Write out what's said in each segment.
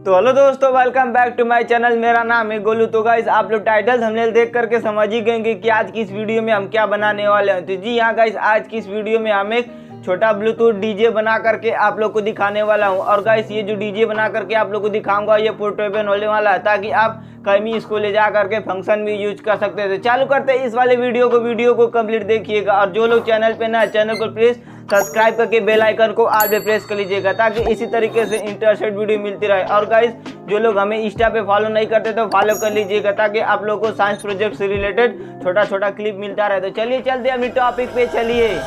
तो हेलो दोस्तों, welcome back to my channel. मेरा नाम है गोलू। तो गाइस, आप लोग टाइटल थंबनेल देख करके समझ ही गए कि आज की इस वीडियो में हम क्या बनाने वाले हैं। तो जी हाँ गाइस, आज की इस वीडियो में हम एक छोटा ब्लूटूथ डीजे बना करके आप लोग को दिखाने वाला हूँ। और गाइस, ये जो डीजे बना करके आप लोग को दिखाऊंगा ये पोर्टेबल होने वाला है, ताकि आप कहीं भी इसको ले जा करके फंक्शन भी यूज कर सकते हैं। तो चालू करते हैं इस वाले वीडियो को कंप्लीट देखिएगा। और जो लोग चैनल पे ना, चैनल को प्लीज सब्सक्राइब करके बेल आइकन को ऑल पे प्रेस कर लीजिएगा, ताकि इसी तरीके से इंटरेस्टेड वीडियो मिलती रहे। और गाइस, जो लोग हमें इंस्टा पे फॉलो नहीं करते तो फॉलो कर लीजिएगा, ताकि आप लोगों को साइंस प्रोजेक्ट से रिलेटेड छोटा छोटा क्लिप मिलता रहे। तो चलिए चलते हैं अपनी टॉपिक पे। चलिए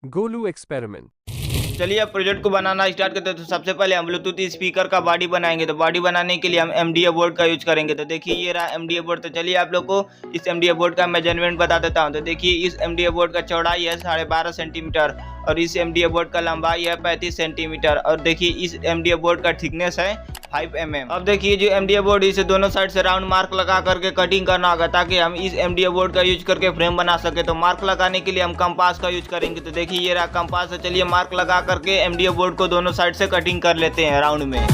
गोलू एक्सपेरिमेंट। चलिए अब प्रोजेक्ट को बनाना स्टार्ट करते हैं। तो सबसे पहले हम ब्लूटूथ स्पीकर का बॉडी बनाएंगे। तो बॉडी बनाने के लिए हम MDA बोर्ड का यूज करेंगे। तो देखिए ये रहा MDA बोर्ड। तो चलिए आप लोग को इस MDA बोर्ड का मेजरमेंट बता देता हूँ। तो देखिए इस MDA बोर्ड का चौड़ाई है 12.5 सेंटीमीटर और इस MDA बोर्ड का लंबाई है 35 सेंटीमीटर और देखिए इस MDA बोर्ड का थिकनेस है 5 mm। अब देखिए जो MDA बोर्ड, इसे दोनों साइड से राउंड मार्क लगा करके कटिंग करना होगा, ताकि हम इस MDA बोर्ड का यूज करके फ्रेम बना सके। तो मार्क लगाने के लिए हम कंपास का यूज करेंगे। तो देखिए ये रहा कंपास। है चलिए मार्क लगा करके MDA बोर्ड को दोनों साइड से कटिंग कर लेते हैं राउंड में।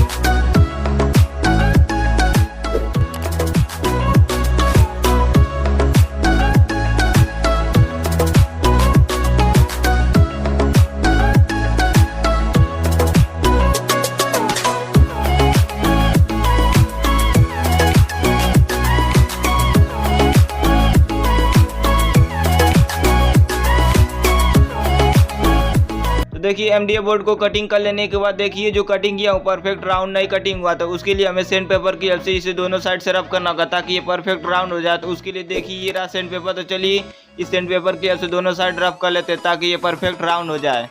देखिए MDA बोर्ड को कटिंग कर लेने के बाद देखिए जो कटिंग किया वो परफेक्ट राउंड नहीं कटिंग हुआ। तो उसके लिए हमें सैंड पेपर की हेल्प से इसे दोनों साइड से रब करना होगा, ताकि ये परफेक्ट राउंड हो जाए। तो उसके लिए देखिए ये रहा सैंड पेपर। तो चलिए इस सैंड पेपर की हेल्प से दोनों साइड रब कर लेते हैं, ताकि ये परफेक्ट राउंड हो जाए।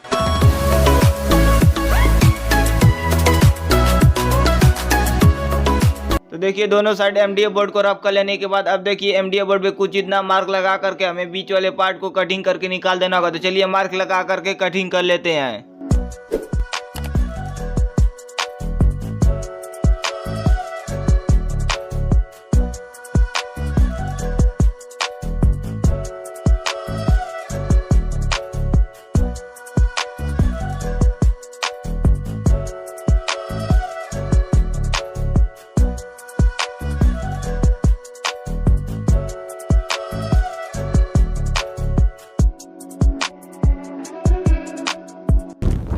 तो देखिए दोनों साइड MDA बोर्ड को रब कर लेने के बाद अब देखिए MDA बोर्ड पे कुछ इतना मार्क लगा करके हमें बीच वाले पार्ट को कटिंग करके निकाल देना होगा। तो चलिए मार्क लगा करके कटिंग कर लेते हैं।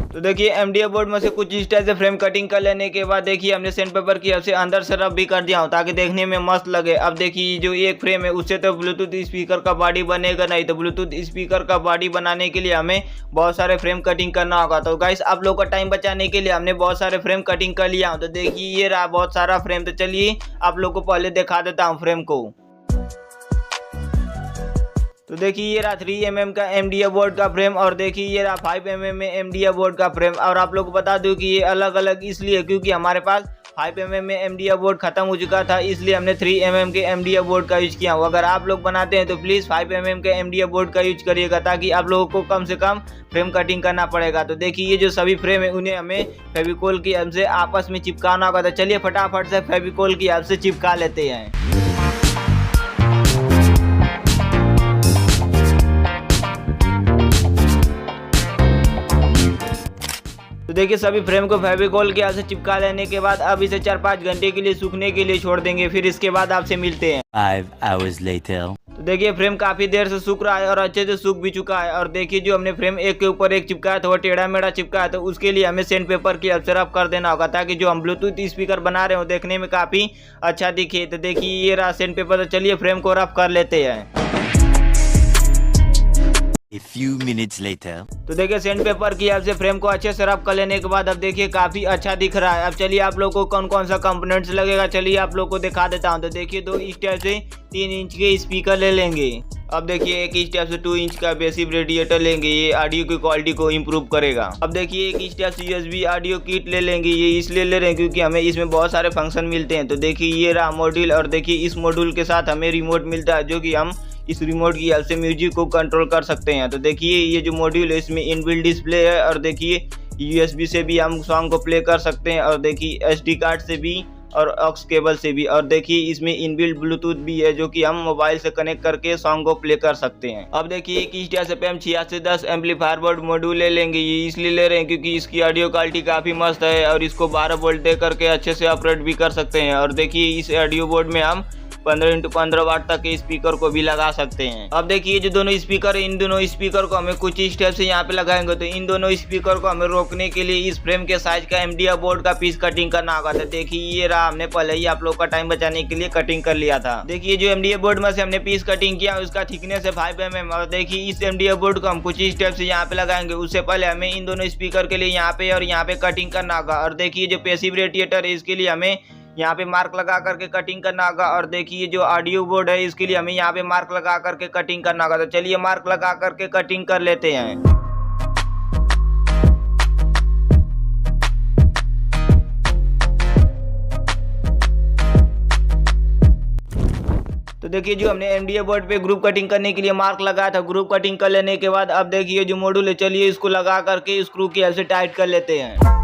तो देखिए MDA बोर्ड में से कुछ इस टाइप से फ्रेम कटिंग कर लेने के बाद देखिए हमने सैंड पेपर की हेल्प से अंदर से रब भी कर दिया हूँ, ताकि देखने में मस्त लगे। अब देखिए जो एक फ्रेम है उससे तो ब्लूटूथ स्पीकर का बॉडी बनेगा नहीं। तो ब्लूटूथ स्पीकर का बॉडी बनाने के लिए हमें बहुत सारे फ्रेम कटिंग करना होगा। तो गाइस, आप लोग का टाइम बचाने के लिए हमने बहुत सारे फ्रेम कटिंग कर लिया हूँ। तो देखिए ये रहा बहुत सारा फ्रेम। तो चलिए आप लोग को पहले दिखा देता हूँ फ्रेम को। तो देखिए ये रहा 3 mm का MDA बोर्ड का फ्रेम और देखिए ये रहा 5 mm में MDA बोर्ड का फ्रेम। और आप लोग को बता दूं कि ये अलग अलग इसलिए क्योंकि हमारे पास 5 mm में MDA बोर्ड खत्म हो चुका था, इसलिए हमने 3 mm के MDA बोर्ड का यूज किया। अगर आप लोग बनाते हैं तो प्लीज़ 5 mm के MDA बोर्ड का यूज करिएगा, ताकि आप लोगों को कम से कम फ्रेम कटिंग करना पड़ेगा। तो देखिए ये जो सभी फ्रेम है उन्हें हमें फेविकोल की हेल्प से आपस में चिपकाना होगा। तो चलिए फटाफट से फेविकोल की हेल्प से चिपका लेते हैं। तो देखिए सभी फ्रेम को फेविकोल के हाथ से चिपका लेने के बाद अब इसे 4-5 घंटे के लिए सूखने के लिए छोड़ देंगे। फिर इसके बाद आपसे मिलते हैं 5 hours later। तो देखिए फ्रेम काफी देर से सूख रहा है और अच्छे से सूख भी चुका है। और देखिए जो हमने फ्रेम एक के ऊपर एक चिपकाया था वो टेढ़ा मेढ़ा चिपका है। तो उसके लिए हमें सैंड पेपर की हेल्प से रब कर देना होगा, ताकि जो हम ब्लूटूथ स्पीकर बना रहे हो देखने में काफी अच्छा दिखे। तो देखिए ये रहा सैंड पेपर। तो चलिए फ्रेम को रब कर लेते हैं। A few minutes later। तो देखिए सैंड पेपर की हेल्प से फ्रेम को अच्छे से रब कर लेने के बाद अब देखिए काफी अच्छा दिख रहा है। अब चलिए आप लोग को कौन कौन सा कंपोनेंट्स लगेगा चलिए आप लोग को दिखा देता हूँ। तो देखिए 2 स्टेप से 3 इंच के स्पीकर ले लेंगे। अब देखिए एक स्टेप से 2 इंच का बेसिक रेडिएटर लेंगे, ये ऑडियो की क्वालिटी को इम्प्रूव करेगा। अब देखिए एक स्टेप से USB ऑडियो किट ले लेंगे, ये इसलिए ले रहे हैं क्योंकि हमें इसमें बहुत सारे फंक्शन मिलते हैं। तो देखिए ये रहा मॉड्यूल और देखिए इस मॉड्यूल के साथ हमें रिमोट मिलता है, जो कि हम इस रिमोट की हेल्प से म्यूजिक को कंट्रोल कर सकते हैं। तो देखिए ये जो मॉड्यूल है इसमें इनबिल्ट डिस्प्ले है और देखिए USB से भी हम सॉन्ग को प्ले कर सकते हैं और देखिए SD कार्ड से भी और ऑक्स केबल से भी। और देखिए इसमें इनबिल्ट ब्लूटूथ भी है जो कि हम मोबाइल से कनेक्ट करके सॉन्ग को प्ले कर सकते हैं। अब देखिए कि इस जैसे पे हम 8610 एम्पलीफायर बोर्ड मॉड्यूल ले लेंगे। ये इसलिए ले रहे हैं क्योंकि इसकी ऑडियो क्वालिटी काफी मस्त है और इसको 12 वोल्ट दे करके अच्छे से ऑपरेट भी कर सकते हैं। और देखिए इस ऑडियो बोर्ड में हम 15x15 वाट तक के स्पीकर को भी लगा सकते हैं। अब देखिए जो दोनों स्पीकर है, इन दोनों स्पीकर को हमें कुछ इस स्टेप से यहाँ पे लगाएंगे। तो इन दोनों स्पीकर को हमें रोकने के लिए इस फ्रेम के साइज का MDF बोर्ड का पीस कटिंग करना होगा। तो देखिए ये रहा, हमने पहले ही आप लोग का टाइम बचाने के लिए कटिंग कर लिया था। देखिए जो MDF बोर्ड में से हमने पीस कटिंग किया उसका थिकनेस है 5 mm। और देखिए इस MDF बोर्ड को हम कुछ इस स्टेप से यहाँ पे लगाएंगे। उससे पहले हमें इन दोनों स्पीकर के लिए यहाँ पे और यहाँ पे कटिंग करना होगा। और देखिए जो पैसिव रेडिएटर है इसके लिए हमें यहाँ पे मार्क लगा करके कटिंग करना होगा। और देखिए जो ऑडियो बोर्ड है इसके लिए हमें यहाँ पे मार्क लगा करके कटिंग करना होगा। तो चलिए मार्क लगा करके कटिंग कर लेते हैं। तो देखिए जो हमने MDF बोर्ड पे ग्रुप कटिंग करने के लिए मार्क लगाया था, ग्रुप कटिंग कर लेने के बाद अब देखिए जो मॉड्यूल है, चलिए इसको लगा करके स्क्रू की हेल्प से टाइट कर लेते हैं।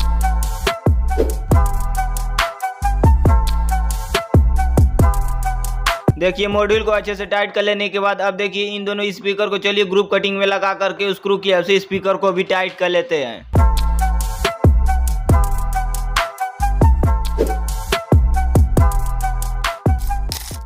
देखिए मॉड्यूल को अच्छे से टाइट कर लेने के बाद अब देखिए इन दोनों स्पीकर को चलिए ग्रुप कटिंग में लगा करके स्क्रू की हेल्प से स्पीकर को भी टाइट कर लेते हैं।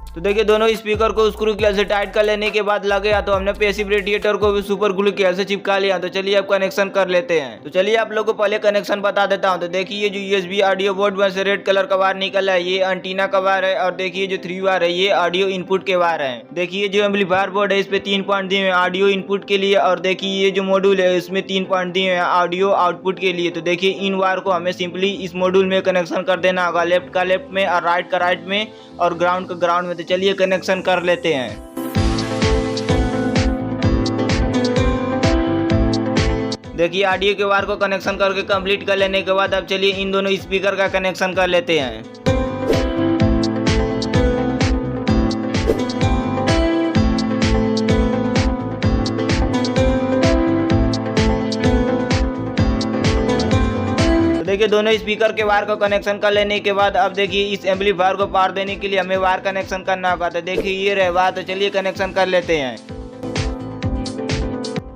तो देखिए दोनों स्पीकर को स्क्रू की हेल्प से टाइट कर लेने के बाद लगे या तो हमने पैसिव रेडिएटर को भी सुपर ग्लू की हेल्प से चिपका लिया। तो चलिए अब कनेक्शन कर लेते हैं। तो चलिए आप लोगों को पहले कनेक्शन बता देता हूं। तो देखिए ये जो USB ऑडियो बोर्ड में से रेड कलर का वायर निकला है ये एंटीना का वायर है। और देखिए जो 3 वायर है ये ऑडियो इनपुट के वायर है। देखिए जो एम्पलीफायर बोर्ड है इस पे 3 पॉइंट दिए हैं ऑडियो इनपुट के लिए। और देखिए ये जो मॉड्यूल है इसमें 3 पॉइंट दिए हैं ऑडियो आउटपुट के लिए। तो देखिए इन वायर को हमें सिंपली इस मॉड्यूल में कनेक्शन कर देना होगा, लेफ्ट का लेफ्ट में और राइट का राइट में और ग्राउंड का ग्राउंड में। तो चलिए कनेक्शन कर लेते हैं। देखिए ऑडियो के वायर को कनेक्शन करके कंप्लीट कर लेने के बाद अब चलिए इन दोनों स्पीकर का कनेक्शन कर लेते हैं। देखिए दोनों स्पीकर के वायर को कनेक्शन कर लेने के बाद अब देखिए इस एम्पलीफायर को पावर देने के लिए हमें वायर कनेक्शन करना होगा। तो देखिए ये रहे वायर। तो चलिए कनेक्शन कर लेते हैं।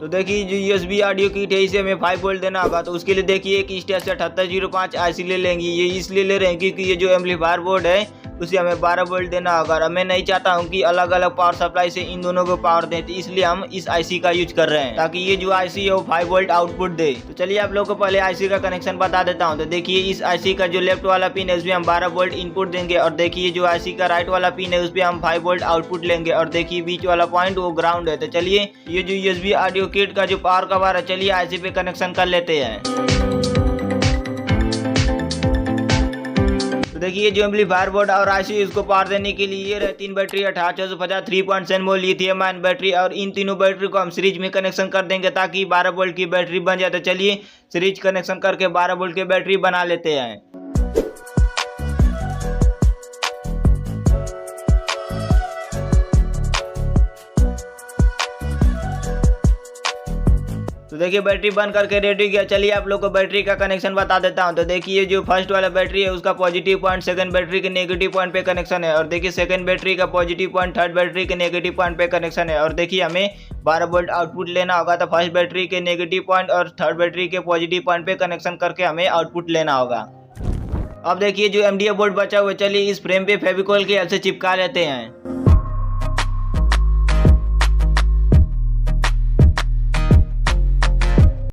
तो देखिए जो USB ऑडियो किट है इसे हमें 5 वोल्ट देना होगा। तो उसके लिए देखिए एक स्टेज से 7805 IC ले लेंगे। ये इसलिए ले रहे हैं क्योंकि ये जो एम्पलीफायर बोर्ड है उसे हमें 12 वोल्ट देना होगा। और मैं नहीं चाहता हूँ कि अलग अलग पावर सप्लाई से इन दोनों को पावर दें, तो इसलिए हम इस IC का यूज कर रहे हैं ताकि ये जो IC है वो 5 वोल्ट आउटपुट दे। तो चलिए आप लोगों को पहले IC का कनेक्शन बता देता हूँ। तो देखिए इस IC का जो लेफ्ट वाला पिन है उसमें हम 12 वोल्ट इनपुट देंगे। और देखिए जो IC का राइट वाला पिन है उसमें हम 5 वोल्ट आउटपुट लेंगे। और देखिए बीच वाला पॉइंट वो ग्राउंड है। तो चलिए ये जो USB ऑडियो किट का जो पावर का वायर है चलिए IC पे कनेक्शन कर लेते हैं। देखिए जो एम्पलीफायर बोर्ड और IC इसको पावर देने के लिए ये रहे 3 बैटरी 18650 3.7 मोल लिथियम आयन बैटरी। और इन तीनों बैटरी को हम सीरीज में कनेक्शन कर देंगे ताकि 12 वोल्ट की बैटरी बन जाए। तो चलिए सीरीज कनेक्शन करके 12 वोल्ट की बैटरी बना लेते हैं। तो देखिए बैटरी बंद करके रेडी गया। चलिए आप लोग को बैटरी का कनेक्शन बता देता हूं। तो देखिए जो फर्स्ट वाला बैटरी है उसका पॉजिटिव पॉइंट सेकंड बैटरी के नेगेटिव पॉइंट पे कनेक्शन है। और देखिए सेकंड बैटरी का पॉजिटिव पॉइंट थर्ड बैटरी के नेगेटिव पॉइंट पे कनेक्शन है। और देखिए हमें 12 वोल्ट आउटपुट लेना होगा। तो फर्स्ट बैटरी के नेगेटिव पॉइंट और थर्ड बैटरी के पॉजिटिव पॉइंट पे कनेक्शन करके हमें आउटपुट लेना होगा। अब देखिए जो MDF बोर्ड बचा हुआ चलिए इस फ्रेम पे फेविकोल की हेल्प से चिपका लेते हैं।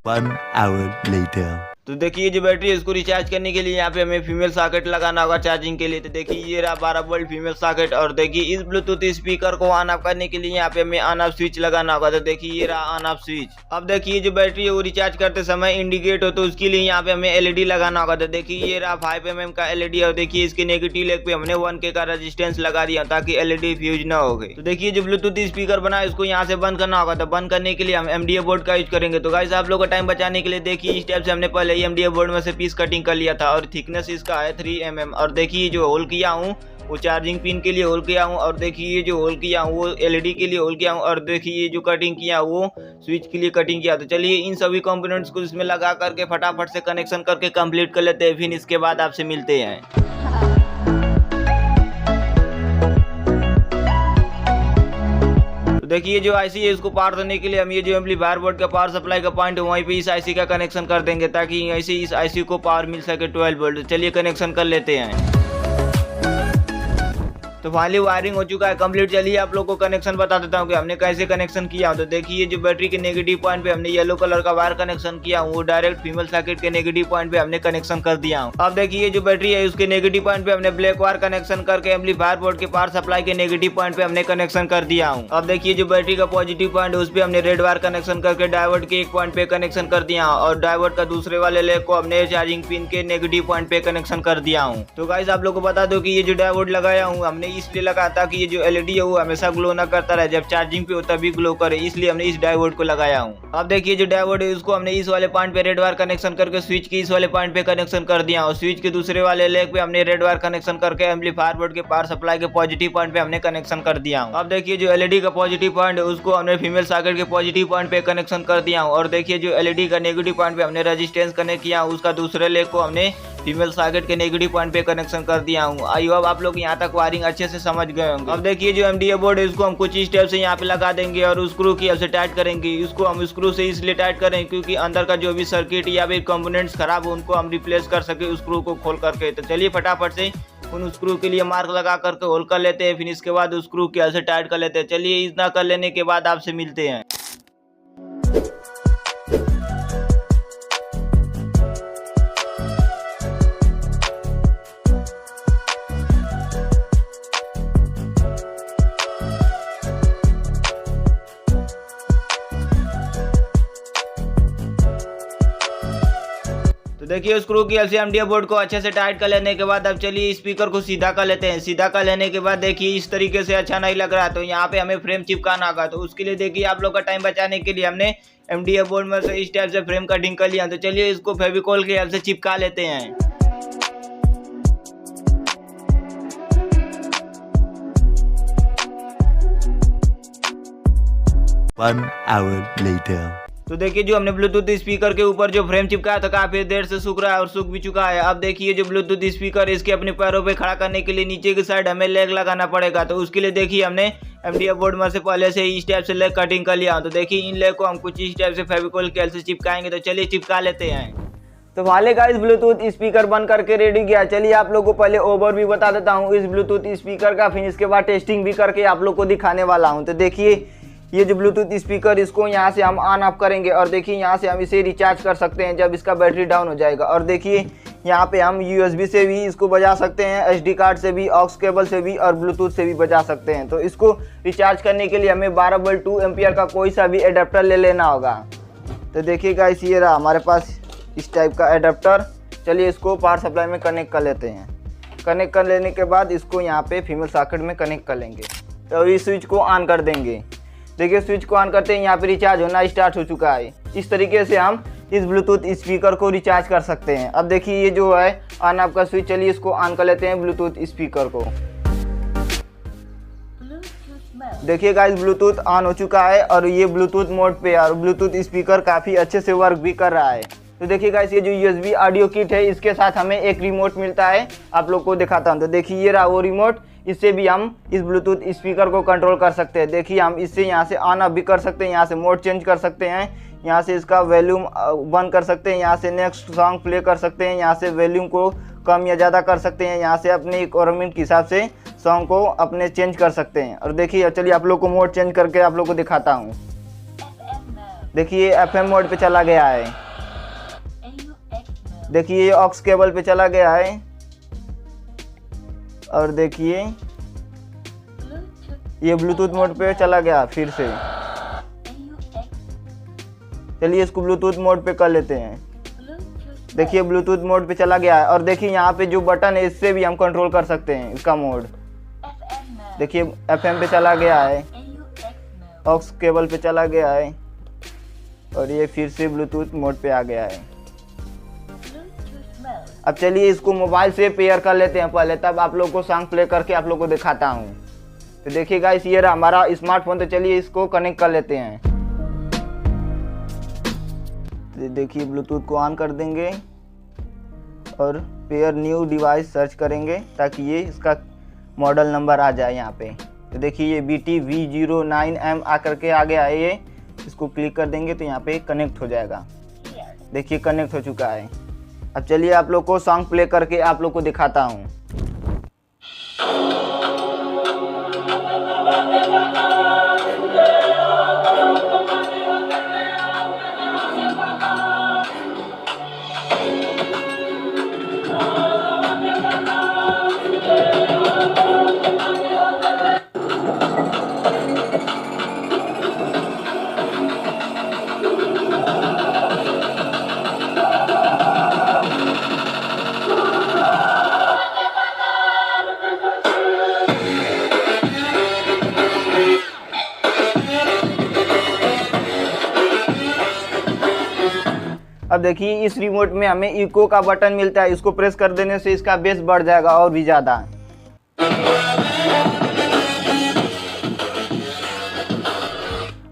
1 hour later. तो देखिए जो बैटरी है इसको रिचार्ज करने के लिए यहाँ पे हमें फीमेल सॉकेट लगाना होगा चार्जिंग के लिए। तो देखिए ये रहा 12 वोल्ट फीमेल सॉकेट। और देखिए इस ब्लूटूथ स्पीकर को ऑन ऑफ करने के लिए यहाँ पे हमें ऑन ऑफ स्विच लगाना होगा। तो देखिए ये रहा ऑन ऑफ स्विच। अब देखिए जो बैटरी है वो रिचार्ज करते समय इंडिकेट हो तो उसके लिए यहाँ पे हमें LED लगाना होगा। तो देखिए ये रहा 5 mm का LED। और देखिए इसके नेगेटिव लेग पे हमने 1K का रेजिस्टेंस लगा दिया ताकि LED फ्यूज ना हो गई। तो देखिए जो ब्लूटूथ स्पीकर बना है इसको यहाँ से बंद करना होगा। तो बंद करने के लिए हम MDF बोर्ड का यूज करेंगे। तो गाइस आप लोग का टाइम बचाने के लिए देखिए इस टाइप से हमने पहले ही MDF बोर्ड में से पीस कटिंग कर लिया था। और थिकनेस इसका है 3 mm। और देखिए जो होल किया हूँ वो चार्जिंग पिन के लिए होल किया हूँ। और देखिए ये जो होल किया हूँ वो LED के लिए होल किया हूँ। और देखिए ये जो कटिंग किया वो स्विच के लिए कटिंग किया। तो चलिए इन सभी कंपोनेंट्स को इसमें लगा करके फटाफट से कनेक्शन करके कंप्लीट कर लेते हैं। फिर इसके बाद आपसे मिलते हैं। तो देखिए जो आईसी है इसको पावर देने के लिए हम ये जो एम्पलीफायर बोर्ड का पावर सप्लाई का पॉइंट है वहीं पे इस आईसी का कनेक्शन कर देंगे ताकि ऐसे इस आईसी को पावर मिल सके 12 वोल्ट। चलिए कनेक्शन कर लेते हैं। तो फाइनली वायरिंग हो चुका है कंप्लीट। चलिए आप लोग को कनेक्शन बता देता हूँ कि हमने कैसे कनेक्शन किया। तो देखिए जो बैटरी के नेगेटिव पॉइंट पे हमने येलो कलर का वायर कनेक्शन किया हूँ, वो डायरेक्ट फीमेल सर्किट के नेगेटिव पॉइंट पे हमने कनेक्शन कर दिया हूँ। अब देखिए जो बैटरी है उसके नेगेटिव पॉइंट पे हमने ब्लैक वायर कनेक्शन करके एम्पलीफायर बोर्ड के पावर सप्लाई के नेगेटिव पॉइंट पे हमने कनेक्शन कर दिया हूँ। अब देखिए जो बैटरी का पॉजिटिव पॉइंट है उस पे हमने रेड वायर कनेक्शन करके डायोड के एक पॉइंट पे कनेक्शन कर दिया और डायोड का दूसरे वाले लेग को हमने चार्जिंग पिन के नेगेटिव पॉइंट पे कनेक्शन कर दिया हूँ। तो गाइस आप लोग को बता दो कि ये जो डायोड लगाया हूँ हमने इसलिए लगाया था कि ये जो एलईडी है वो हमेशा ग्लो ना करता रहे, जब चार्जिंग पे हो तभी ग्लो करे, इसलिए हमने इस डायोड को लगाया हूँ। अब देखिए जो डायोड है उसको हमने इस वाले पॉइंट पे रेड वायर कनेक्शन करके स्विच के इस वाले पॉइंट पे कनेक्शन कर दिया और स्विच के दूसरे वाले लेग पे हमने रेड वायर कनेक्शन करके एम्पलीफायर बोर्ड के पावर सप्लाई के पॉजिटिव पॉइंट पे हमने कनेक्शन कर दिया हूँ। अब देखिए जो एलईडी का पॉजिटिव पॉइंट है उसको हमने फीमेल सॉकेट के पॉजिटिव पॉइंट पे कनेक्शन कर दिया हूँ और देखिए जो एलईडी का नेगेटिव पॉइंट पे हमने रेजिस्टेंस कनेक्ट किया उसका दूसरे लेग को हमने फीमेल सॉकेट के नेगेटिव पॉइंट पे कनेक्शन कर दिया हूँ। आई होप आप लोग यहाँ तक वायरिंग अच्छे से समझ गए होंगे। अब देखिए जो एमडीए बोर्ड है इसको हम कुछ इस टाइप से यहाँ पे लगा देंगे और स्क्रू की हेल्प से टाइट करेंगे। इसको हम स्क्रू से इसलिए टाइट करेंगे क्योंकि अंदर का जो भी सर्किट या फिर कंपोनेंट्स खराब हो उनको हम रिप्लेस कर सके स्क्रू को खोल करके। तो चलिए फटाफट से उन स्क्रू के लिए मार्क लगा करके होल कर लेते हैं, फिर इसके बाद स्क्रू की हेल्प से टाइट कर लेते हैं। चलिए इतना कर लेने के बाद आपसे मिलते हैं। देखिए स्क्रू की हेल्प से एमडीए बोर्ड को अच्छे से टाइट कर लेने के बाद अब चलिए स्पीकर को सीधा कर लेते हैं। सीधा कर लेने के बाद देखिए इस तरीके से अच्छा नहीं लग रहा, तो यहाँ पे हमें फ्रेम चिपकाना होगा। तो उसके लिए देखिए आप लोग का टाइम बचाने के लिए हमने एमडीए बोर्ड में से इस टाइप से फ्रेम कटिंग कर लिया। तो चलिए इसको फेविकोल की हेल्प से चिपका लेते हैं। 1 hour later. तो देखिए जो हमने ब्लूटूथ स्पीकर के ऊपर जो फ्रेम चिपकाया था काफी देर से सूख रहा है और सूख भी चुका है। अब देखिए जो ब्लूटूथ स्पीकर इसके अपने पैरों पे खड़ा करने के लिए नीचे की साइड हमें लेग लगाना पड़ेगा। तो उसके लिए देखिए हमने एमडीए बोर्ड में से पहले से इस टाइप से लेग कटिंग कर लिया। तो देखिए इन लेग को हम कुछ इस टाइप से फेविकोल के से चिपकाएंगे। तो चलिए चिपका लेते हैं। तो वाले का इस ब्लूटूथ स्पीकर बंद करके रेडी किया। चलिए आप लोगों को पहले ओवर भी बता देता हूँ इस ब्लूटूथ स्पीकर का, फिर इसके बाद टेस्टिंग भी करके आप लोग को दिखाने वाला हूँ। तो देखिए ये जो ब्लूटूथ स्पीकर इसको यहाँ से हम ऑन ऑफ करेंगे और देखिए यहाँ से हम इसे रिचार्ज कर सकते हैं जब इसका बैटरी डाउन हो जाएगा। और देखिए यहाँ पे हम यूएसबी से भी इसको बजा सकते हैं, एसडी कार्ड से भी, ऑक्स केबल से भी और ब्लूटूथ से भी बजा सकते हैं। तो इसको रिचार्ज करने के लिए हमें 12 वोल्ट 2 एम्पियर का कोई सा भी एडाप्टर ले लेना होगा। तो देखिए गाइस ये रहा हमारे पास इस टाइप का एडाप्टर। चलिए इसको पावर सप्लाई में कनेक्ट कर लेते हैं। कनेक्ट कर लेने के बाद इसको यहाँ पे फीमेल सॉकेट में कनेक्ट कर लेंगे। तो इस स्विच को ऑन कर देंगे। देखिए स्विच को ऑन करते हैं यहाँ पे रिचार्ज होना स्टार्ट हो चुका है। इस तरीके से हम इस ब्लूटूथ स्पीकर को रिचार्ज कर सकते हैं। अब देखिए ये जो है ऑन ऑफ का स्विच, चलिए इसको ऑन कर लेते हैं ब्लूटूथ स्पीकर को। देखिए गाइस ब्लूटूथ ऑन हो चुका है और ये ब्लूटूथ मोड पे है और ब्लूटूथ स्पीकर काफ़ी अच्छे से वर्क भी कर रहा है। तो देखिए गाइस ये जो यूएसबी ऑडियो किट है इसके साथ हमें एक रिमोट मिलता है, आप लोग को दिखाता हूँ। तो देखिए ये रहा वो रिमोट, इससे भी हम इस ब्लूटूथ स्पीकर को कंट्रोल कर सकते हैं। देखिए हम इससे यहाँ से ऑन ऑफ भी कर सकते हैं, यहाँ से मोड चेंज कर सकते हैं, यहाँ से इसका वॉल्यूम बंद कर सकते हैं, यहाँ से नेक्स्ट सॉन्ग प्ले कर सकते हैं, यहाँ से वॉल्यूम को कम या ज़्यादा कर सकते हैं, यहाँ से अपने रिक्वायरमेंट के हिसाब से सॉन्ग को अपने चेंज कर सकते हैं। और देखिए चलिए आप लोग को मोड चेंज करके आप लोग को दिखाता हूँ। देखिए FM मोड पे चला गया है। देखिए ये ऑक्स केबल पे चला गया है और देखिए ये ब्लूटूथ मोड पे चला गया फिर से। चलिए इसको ब्लूटूथ मोड पे कर लेते हैं। देखिए ब्लूटूथ मोड पे चला गया है और देखिए यहाँ पे जो बटन है इससे भी हम कंट्रोल कर सकते हैं इसका मोड। देखिए FM पे चला गया है, ऑक्स केबल पे चला गया है और ये फिर से ब्लूटूथ मोड पे आ गया है। अब चलिए इसको मोबाइल से पेयर कर लेते हैं पहले, तब आप लोग को सॉन्ग प्ले करके आप लोग को दिखाता हूँ। तो देखिए गाइस ये रहा हमारा स्मार्टफोन। तो चलिए इसको कनेक्ट कर लेते हैं। तो देखिए ब्लूटूथ को ऑन कर देंगे और पेयर न्यू डिवाइस सर्च करेंगे ताकि ये इसका मॉडल नंबर आ जाए यहाँ पे। तो देखिए ये BT-V09M आकर के आगे आए ये, इसको क्लिक कर देंगे तो यहाँ पे कनेक्ट हो जाएगा। देखिए कनेक्ट हो चुका है। अब चलिए आप लोग को सॉन्ग प्ले करके आप लोग को दिखाता हूँ। अब देखिए इस रिमोट में हमें इको का बटन मिलता है, इसको प्रेस कर देने से इसका बेस बढ़ जाएगा और भी ज़्यादा।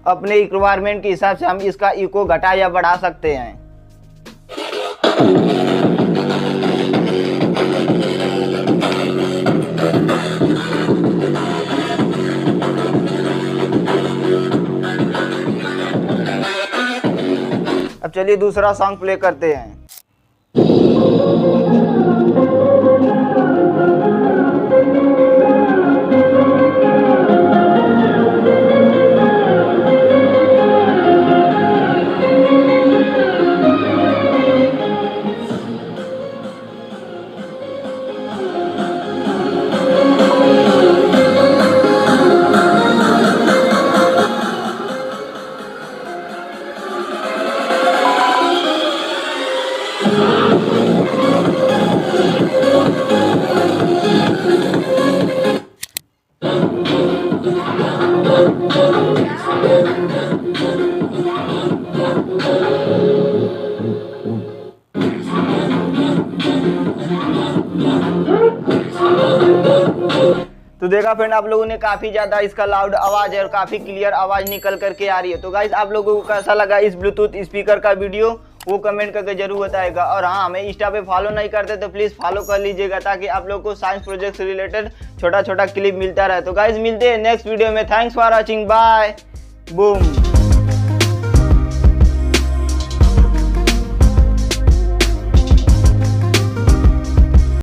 अपने रिक्वायरमेंट के हिसाब से हम इसका इको घटा या बढ़ा सकते हैं। अब चलिए दूसरा सॉन्ग प्ले करते हैं। तो देखा फ्रेंड, आप लोगों ने काफ़ी ज़्यादा इसका लाउड आवाज़ है और काफ़ी क्लियर आवाज़ निकल करके आ रही है। तो गाइस आप लोगों को कैसा लगा इस ब्लूटूथ स्पीकर का वीडियो, वो कमेंट करके जरूर बताएगा। और हाँ, हमें इंस्टा पे फॉलो नहीं करते तो प्लीज़ फॉलो कर लीजिएगा, ताकि आप लोग को साइंस प्रोजेक्ट से रिलेटेड छोटा छोटा क्लिप मिलता रहे। तो गाइस मिलते हैं नेक्स्ट वीडियो में। Thanks for watching, bye, boom.